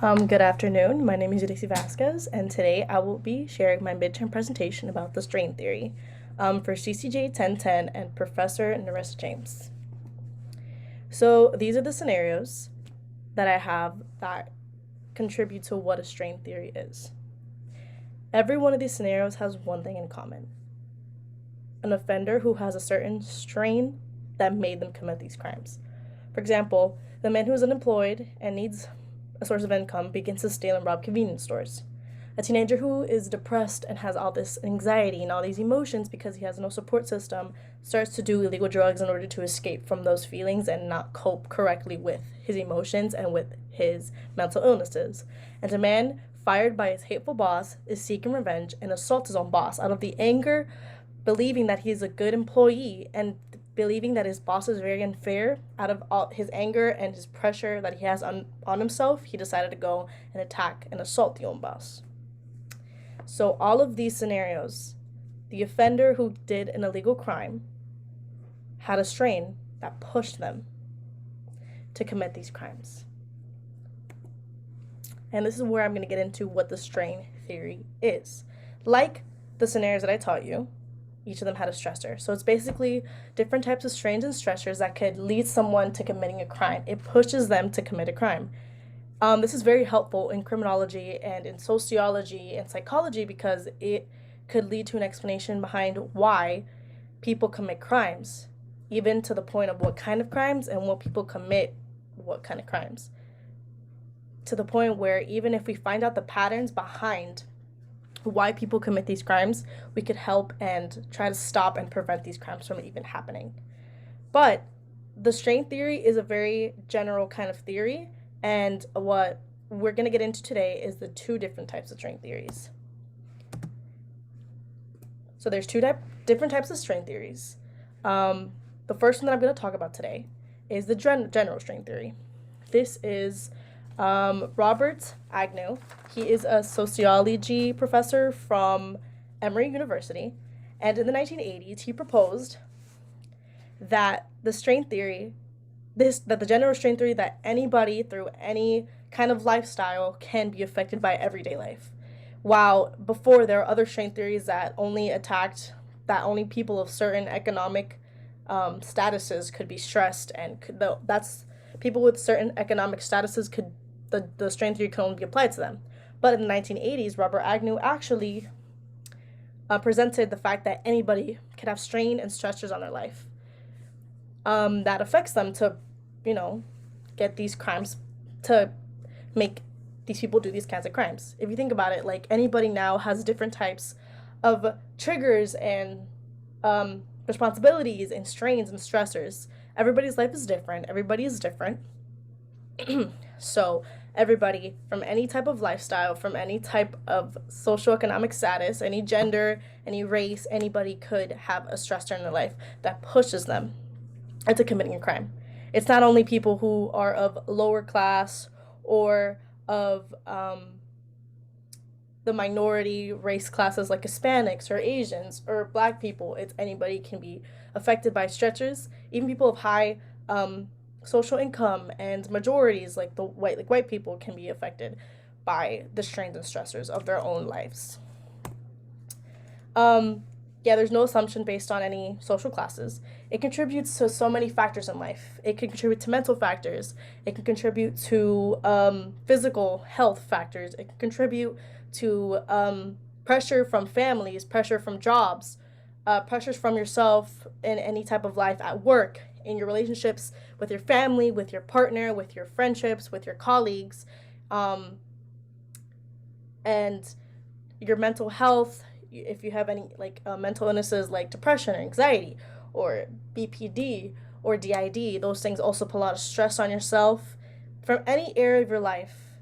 Good afternoon. My name is Udixi Vasquez, and today I will be sharing my midterm presentation about the strain theory for CCJ 1010 and Professor Narissa James. So these are the scenarios that I have that contribute to what a strain theory is. Every one of these scenarios has one thing in common: an offender who has a certain strain that made them commit these crimes. For example, the man who is unemployed and needs a source of income begins to steal and rob convenience stores. A teenager who is depressed and has all this anxiety and all these emotions because he has no support system starts to do illegal drugs in order to escape from those feelings and not cope correctly with his emotions and with his mental illnesses. And a man fired by his hateful boss is seeking revenge and assaults his own boss out of the anger, believing that he's a good employee and believing that his boss is very unfair. Out of all his anger and his pressure that he has on himself, he decided to go and attack and assault the own boss. So all of these scenarios, the offender who did an illegal crime had a strain that pushed them to commit these crimes. And this is where I'm going to get into what the strain theory is. Like the scenarios that I taught you, each of them had a stressor. So it's basically different types of strains and stressors that could lead someone to committing a crime. It pushes them to commit a crime. This is very helpful in criminology and in sociology and psychology because it could lead to an explanation behind why people commit crimes, even to the point of what kind of crimes and what people commit, what kind of crimes. To the point where even if we find out the patterns behind why people commit these crimes, we could help and try to stop and prevent these crimes from even happening. But the strain theory is a very general kind of theory, and what we're going to get into today is the two different types of strain theories. So there's different types of strain theories. The first one that I'm going to talk about today is the general strain theory. This is Robert Agnew. He is a sociology professor from Emory University, and in the 1980s he proposed that the strain theory, that the general strain theory that anybody through any kind of lifestyle can be affected by everyday life. While before there are other strain theories that only people of certain economic statuses could be stressed, and that's people with certain economic statuses could the strain theory can only be applied to them. But in the 1980s, Robert Agnew actually presented the fact that anybody can have strain and stressors on their life that affects them to, get these crimes, to make these people do these kinds of crimes. If you think about it, like anybody now has different types of triggers and responsibilities and strains and stressors. Everybody's life is different. Everybody is different. So everybody from any type of lifestyle, from any type of socioeconomic status, any gender, any race, anybody could have a stressor in their life that pushes them into committing a crime. It's not only people who are of lower class or of the minority race classes like Hispanics or Asians or Black people. It's anybody can be affected by stressors. Even people of high social income and majorities like white people can be affected by the strains and stressors of their own lives. There's no assumption based on any social classes. It contributes to so many factors in life. It can contribute to mental factors. It can contribute to physical health factors. It can contribute to pressure from families, pressure from jobs, pressures from yourself in any type of life, at work, in your relationships with your family, with your partner, with your friendships, with your colleagues, and your mental health. If you have any mental illnesses like depression or anxiety or BPD or DID, those things also put a lot of stress on yourself. From any area of your life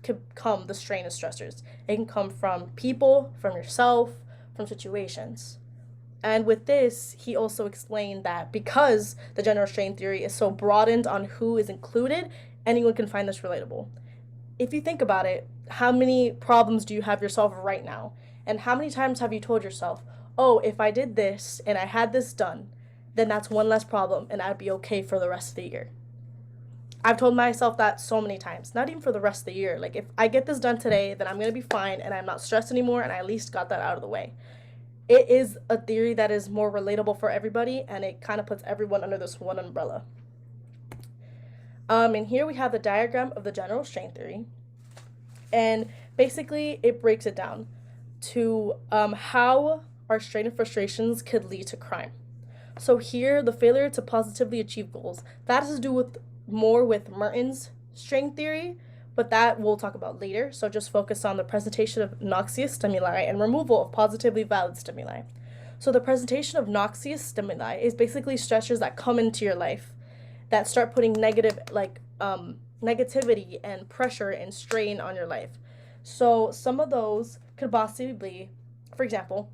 could come the strain of stressors. It can come from people, from yourself, from situations. And with this, he also explained that because the general strain theory is so broadened on who is included, anyone can find this relatable. If you think about it, how many problems do you have yourself right now? And how many times have you told yourself, oh, if I did this and I had this done, then that's one less problem and I'd be okay for the rest of the year? I've told myself that so many times, not even for the rest of the year. Like, if I get this done today, then I'm going to be fine and I'm not stressed anymore, and I at least got that out of the way. It is a theory that is more relatable for everybody, and it kind of puts everyone under this one umbrella. And here we have the diagram of the general strain theory. And basically, it breaks it down to how our strain and frustrations could lead to crime. So here, the failure to positively achieve goals, that has to do with more with Merton's strain theory, but that we'll talk about later. So just focus on the presentation of noxious stimuli and removal of positively valid stimuli. So the presentation of noxious stimuli is basically stressors that come into your life that start putting negativity and pressure and strain on your life. So some of those could possibly be, for example,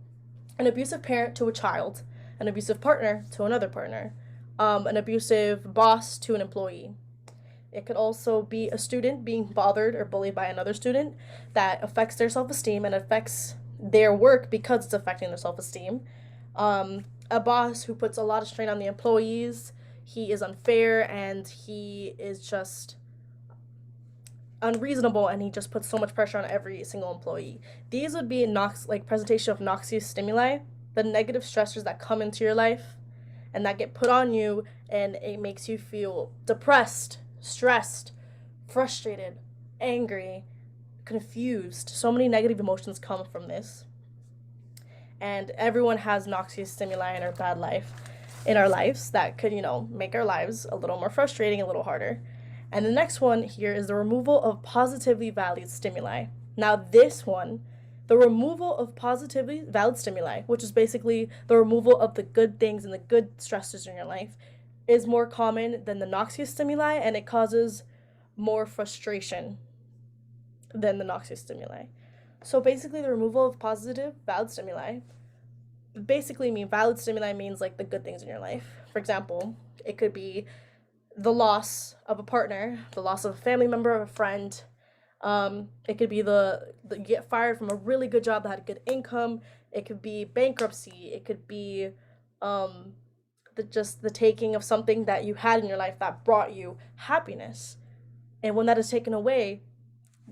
an abusive parent to a child, an abusive partner to another partner, an abusive boss to an employee. It could also be a student being bothered or bullied by another student that affects their self-esteem and affects their work because it's affecting their self-esteem. A boss who puts a lot of strain on the employees. He is unfair and he is just unreasonable, and he just puts so much pressure on every single employee. These would be presentation of noxious stimuli, the negative stressors that come into your life and that get put on you, and it makes you feel depressed, stressed, frustrated, angry, confused. So many negative emotions come from this. And everyone has noxious stimuli in our lives that could, make our lives a little more frustrating, a little harder. And the next one here is the removal of positively valued stimuli. Now this one, the removal of positively valid stimuli, which is basically the removal of the good things and the good stresses in your life, is more common than the noxious stimuli, and it causes more frustration than the noxious stimuli. So basically the removal of positive valid stimuli valid stimuli means like the good things in your life. For example, it could be the loss of a partner, the loss of a family member, of a friend. It could be the you get fired from a really good job that had a good income. It could be bankruptcy. It could be the taking of something that you had in your life that brought you happiness. And when that is taken away,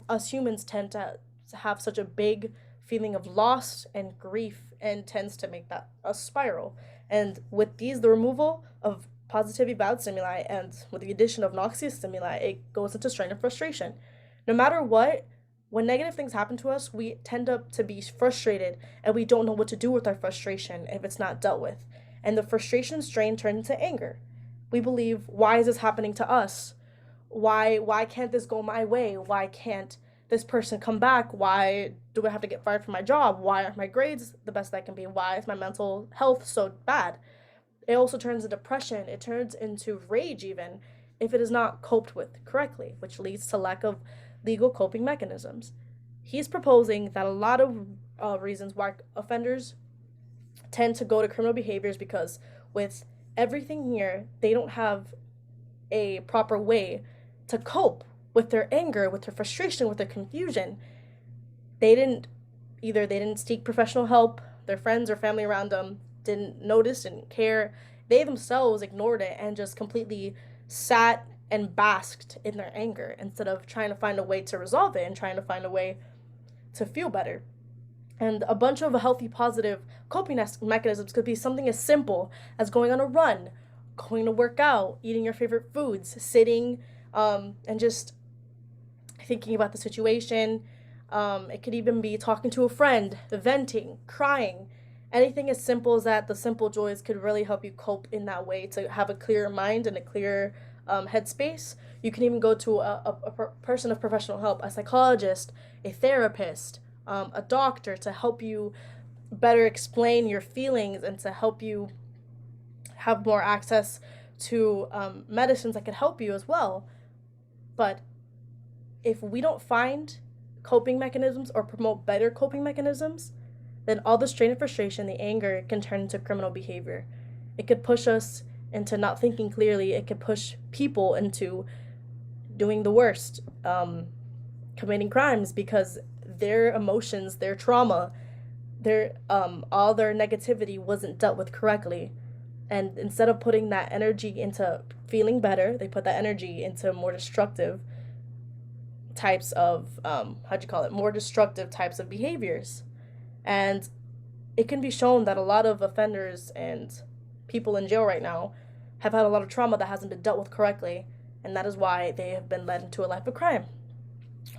us humans tend to have such a big feeling of loss and grief, and tends to make that a spiral. And with the removal of positively valid stimuli and with the addition of noxious stimuli, it goes into strain and frustration. No matter what, when negative things happen to us, we tend to be frustrated, and we don't know what to do with our frustration if it's not dealt with. And the frustration strain turns into anger. We believe, why is this happening to us? Why can't this go my way? Why can't this person come back? Why do I have to get fired from my job? Why aren't my grades the best that can be? Why is my mental health so bad? It also turns into depression. It turns into rage even if it is not coped with correctly, which leads to lack of legal coping mechanisms. He's proposing that a lot of reasons why offenders tend to go to criminal behaviors, because with everything here, they don't have a proper way to cope with their anger, with their frustration, with their confusion. They didn't seek professional help. Their friends or family around them didn't notice, didn't care. They themselves ignored it and just completely sat and basked in their anger instead of trying to find a way to resolve it and trying to find a way to feel better. And a bunch of healthy, positive coping mechanisms could be something as simple as going on a run, going to work out, eating your favorite foods, sitting, and just thinking about the situation. It could even be talking to a friend, venting, crying. Anything as simple as that, the simple joys could really help you cope in that way, to have a clearer mind and a clearer headspace. You can even go to a person of professional help, a psychologist, a therapist, a doctor, to help you better explain your feelings and to help you have more access to medicines that can help you as well. But if we don't find coping mechanisms or promote better coping mechanisms, then all the strain and frustration, the anger, can turn into criminal behavior. It could push us into not thinking clearly. It could push people into doing the worst, committing crimes, because their emotions, their trauma, all their negativity wasn't dealt with correctly. And instead of putting that energy into feeling better, they put that energy into more destructive types of, more destructive types of behaviors. And it can be shown that a lot of offenders and people in jail right now have had a lot of trauma that hasn't been dealt with correctly, and that is why they have been led into a life of crime.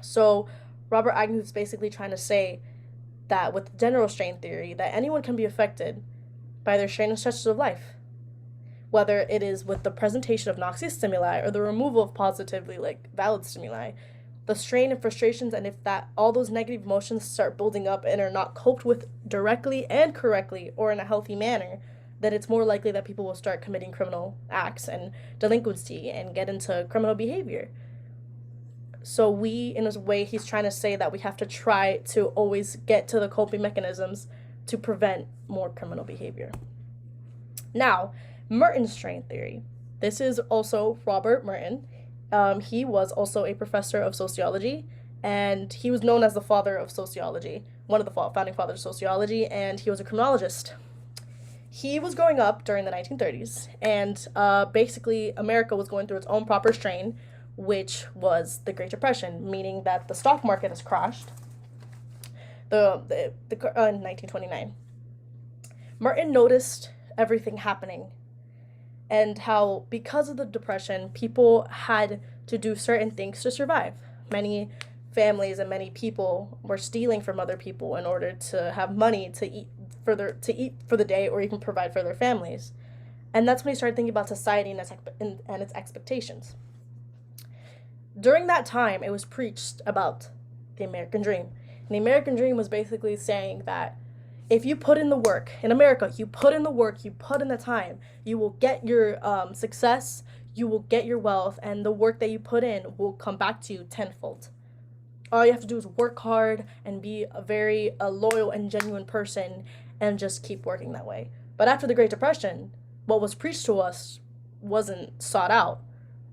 So Robert Agnew is basically trying to say that with general strain theory, that anyone can be affected by their strain and stresses of life, whether it is with the presentation of noxious stimuli or the removal of positively valid stimuli. The strain and frustrations, and if that all those negative emotions start building up and are not coped with directly and correctly or in a healthy manner, then it's more likely that people will start committing criminal acts and delinquency and get into criminal behavior. So in a way, he's trying to say that we have to try to always get to the coping mechanisms to prevent more criminal behavior. Now, Merton's strain theory. This is also Robert Merton. He was also a professor of sociology, and he was known as the father of sociology, one of the founding fathers of sociology, and he was a criminologist. He was growing up during the 1930s, and basically America was going through its own proper strain, which was the Great Depression, meaning that the stock market has crashed in 1929. Merton noticed everything happening and how, because of the Depression, people had to do certain things to survive. Many families and many people were stealing from other people in order to have money to eat for the day, or even provide for their families. And that's when he started thinking about society and its expectations. During that time, it was preached about the American dream. And the American dream was basically saying that if you put in the work, in America, you put in the work, you put in the time, you will get your success, you will get your wealth, and the work that you put in will come back to you tenfold. All you have to do is work hard and be a very loyal and genuine person and just keep working that way. But after the Great Depression, what was preached to us wasn't sought out.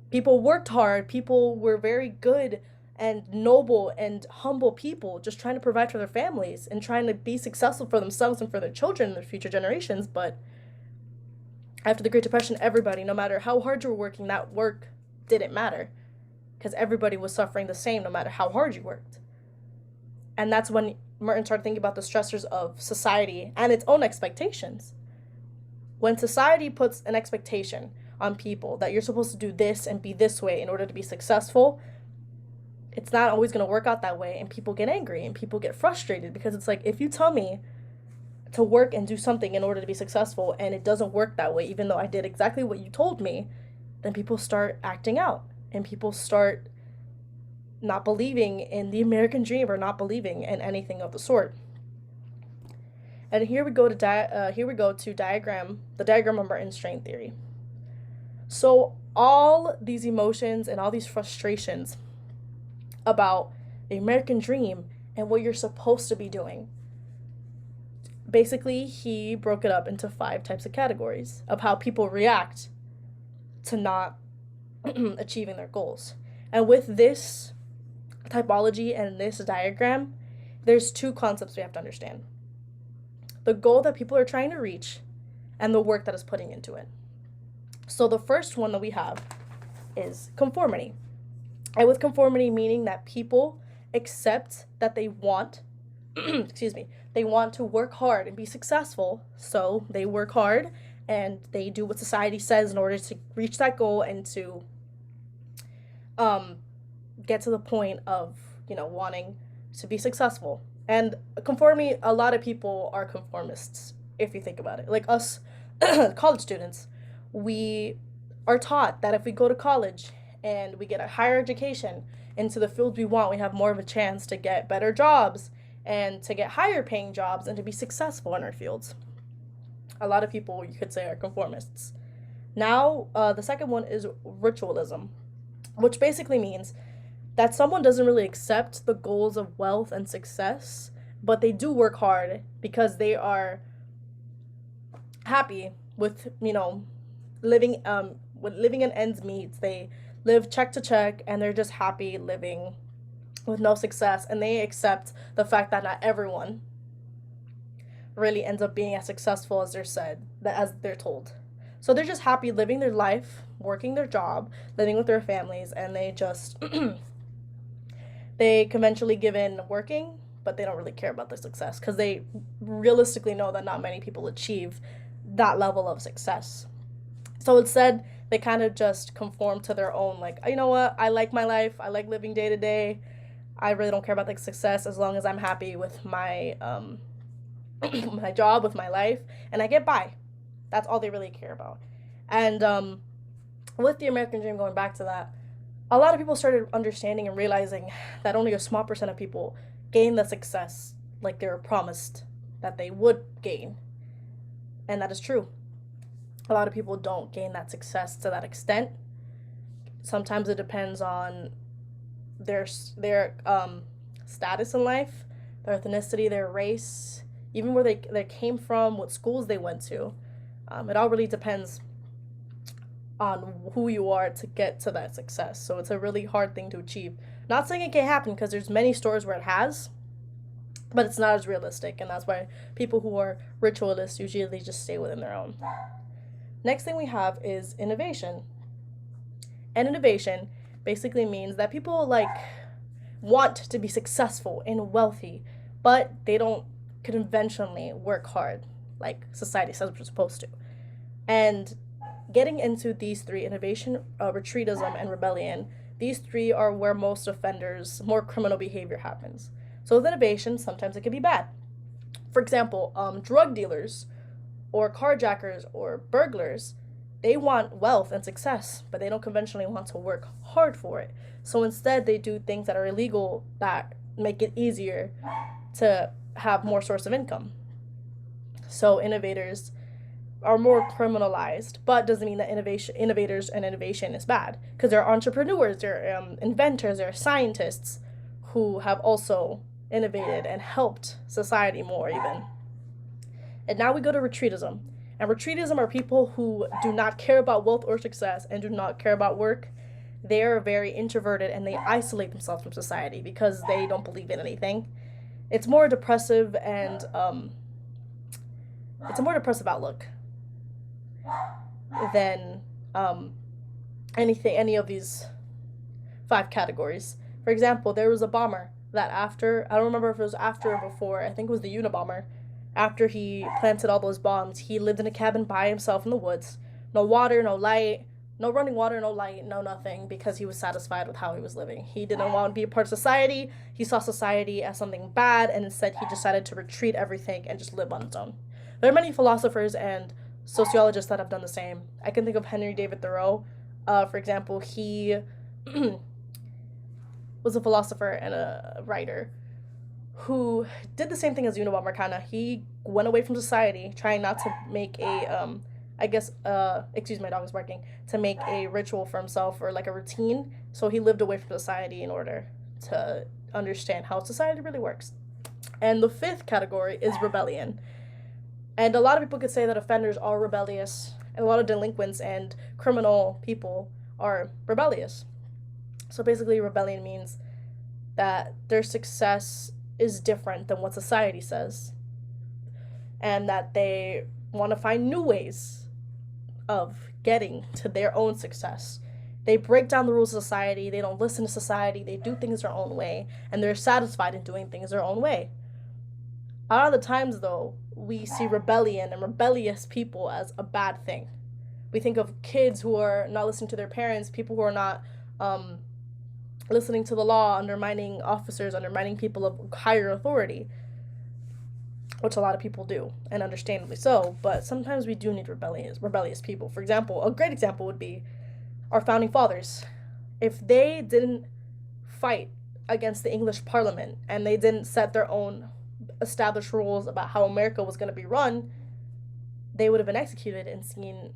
People worked hard, people were very good and noble and humble people, just trying to provide for their families and trying to be successful for themselves and for their children and their future generations. But after the Great Depression, everybody, no matter how hard you were working, that work didn't matter, because everybody was suffering the same no matter how hard you worked. And that's when Merton started thinking about the stressors of society and its own expectations. When society puts an expectation on people that you're supposed to do this and be this way in order to be successful, it's not always going to work out that way, and people get angry and people get frustrated, because it's like, if you tell me to work and do something in order to be successful and it doesn't work that way, even though I did exactly what you told me, then people start acting out and people start not believing in the American dream or not believing in anything of the sort. And here we go to the diagram of Merton's strain theory. So all these emotions and all these frustrations about the American dream and what you're supposed to be doing, basically he broke it up into 5 types of categories of how people react to not achieving their goals. And with this typology and this diagram, there's 2 concepts we have to understand: the goal that people are trying to reach and the work that is putting into it. So the first one that we have is conformity. And with conformity, meaning that people accept that they want they want to work hard and be successful, so they work hard and they do what society says in order to reach that goal and to get to the point of, wanting to be successful. And conformity, a lot of people are conformists, if you think about it. Like us college students, we are taught that if we go to college and we get a higher education into the field we want, we have more of a chance to get better jobs and to get higher paying jobs and to be successful in our fields. A lot of people, you could say, are conformists. Now, the second one is ritualism, which basically means that someone doesn't really accept the goals of wealth and success, but they do work hard because they are happy with, living in ends meet. They live check to check and they're just happy living with no success, and they accept the fact that not everyone really ends up being as successful as they're told. So they're just happy living their life, working their job, living with their families, and they just they conventionally give in working, but they don't really care about their success because they realistically know that not many people achieve that level of success. So instead, they kind of just conform to their own, like, you know what, I like my life, I like living day to day. I really don't care about the success as long as I'm happy with my my job, with my life, and I get by. That's all they really care about. And with the American dream, going back to that, a lot of people started understanding and realizing that only a small percent of people gain the success like they were promised that they would gain. And that is true. A lot of people don't gain that success to that extent. Sometimes it depends on their status in life, their ethnicity, their race, even where they came from, what schools they went to. It all really depends on who you are to get to that success. So it's a really hard thing to achieve. Not saying it can't happen, because there's many stories where it has, but it's not as realistic, and that's why people who are ritualists usually just stay within their own. Next thing we have is innovation. And innovation basically means that people want to be successful and wealthy, but they don't conventionally work hard like society says we're supposed to. And getting into these three, innovation, retreatism, and rebellion, these three are where most offenders, more criminal behavior happens. So with innovation, sometimes it can be bad. For example, drug dealers or carjackers or burglars, they want wealth and success, but they don't conventionally want to work hard for it. So instead, they do things that are illegal that make it easier to have more source of income. So innovators are more criminalized, but doesn't mean that innovators and innovation is bad, because there are entrepreneurs, there are inventors, there are scientists who have also innovated and helped society more even. And now we go to retreatism. And retreatism are people who do not care about wealth or success and do not care about work. They are very introverted and they isolate themselves from society because they don't believe in anything. It's more depressive and it's a more depressive outlook than any of these 5 categories. For example, there was a bomber that after, I don't remember if it was after or before, I think it was the Unabomber. After he planted all those bombs, he lived in a cabin by himself in the woods. No water, no light, no running water, no light, no nothing, because he was satisfied with how he was living. He didn't want to be a part of society. He saw society as something bad, and instead he decided to retreat everything and just live on his own. There are many philosophers and sociologists that have done the same. I can think of Henry David Thoreau. For example, he was a philosopher and a writer who did the same thing as Unabomber, kinda. He went away from society, trying not to make a, excuse my dog is barking, to make a ritual for himself or like a routine. So he lived away from society in order to understand how society really works. And the 5th category is rebellion. And a lot of people could say that offenders are rebellious, and a lot of delinquents and criminal people are rebellious. So basically, rebellion means that their success is different than what society says, and that they want to find new ways of getting to their own success. They break down the rules of society, they don't listen to society, they do things their own way, and they're satisfied in doing things their own way. A lot of the times, though, we see rebellion and rebellious people as a bad thing. We think of kids who are not listening to their parents, people who are not listening to the law, undermining officers, undermining people of higher authority, which a lot of people do, and understandably so. But sometimes we do need rebellious people. For example, a great example would be our founding fathers. If they didn't fight against the English Parliament and they didn't set their own established rules about how America was going to be run, they would have been executed and seen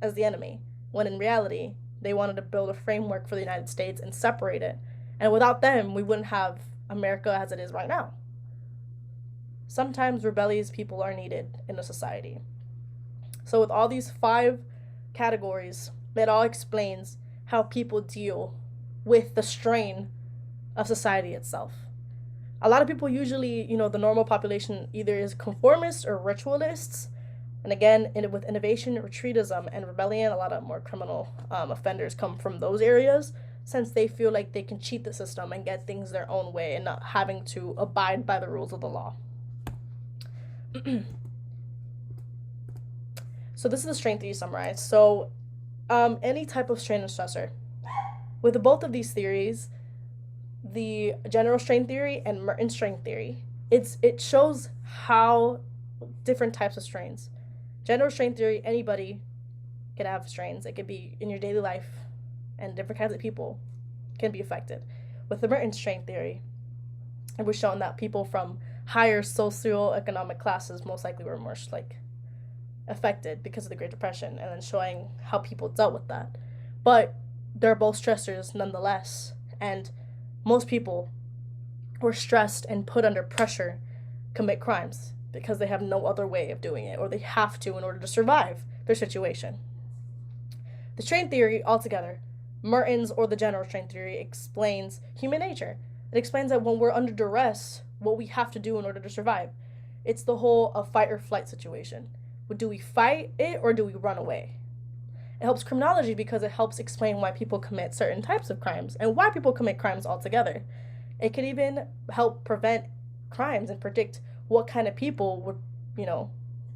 as the enemy, when in reality they wanted to build a framework for the United States and separate it. And without them, we wouldn't have America as it is right now. Sometimes rebellious people are needed in a society. So with all these 5 categories, it all explains how people deal with the strain of society itself. A lot of people usually, the normal population either is conformists or ritualists, And again, with innovation, retreatism, and rebellion, a lot of more criminal offenders come from those areas, since they feel like they can cheat the system and get things their own way and not having to abide by the rules of the law. So this is the strain theory summarized. So any type of strain and stressor. With both of these theories, the general strain theory and Merton's strain theory, it shows how different types of strains. General strain theory, anybody can have strains. It could be in your daily life, and different kinds of people can be affected. With the Merton strain theory, it was shown that people from higher socioeconomic classes most likely were more affected because of the Great Depression, and then showing how people dealt with that. But they're both stressors nonetheless, and most people who are stressed and put under pressure commit crimes because they have no other way of doing it, or they have to in order to survive their situation. The strain theory altogether, Merton's or the general strain theory, explains human nature. It explains that when we're under duress, what we have to do in order to survive. It's the whole fight or flight situation. Do we fight it or do we run away? It helps criminology because it helps explain why people commit certain types of crimes and why people commit crimes altogether. It can even help prevent crimes and predict what kind of people would,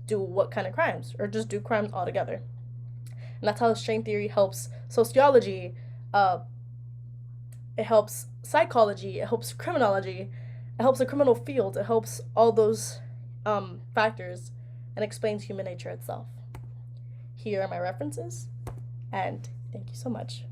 do what kind of crimes or just do crimes altogether. And that's how the strain theory helps sociology, it helps psychology, it helps criminology, it helps the criminal field, it helps all those factors, and explains human nature itself. Here are my references, and thank you so much.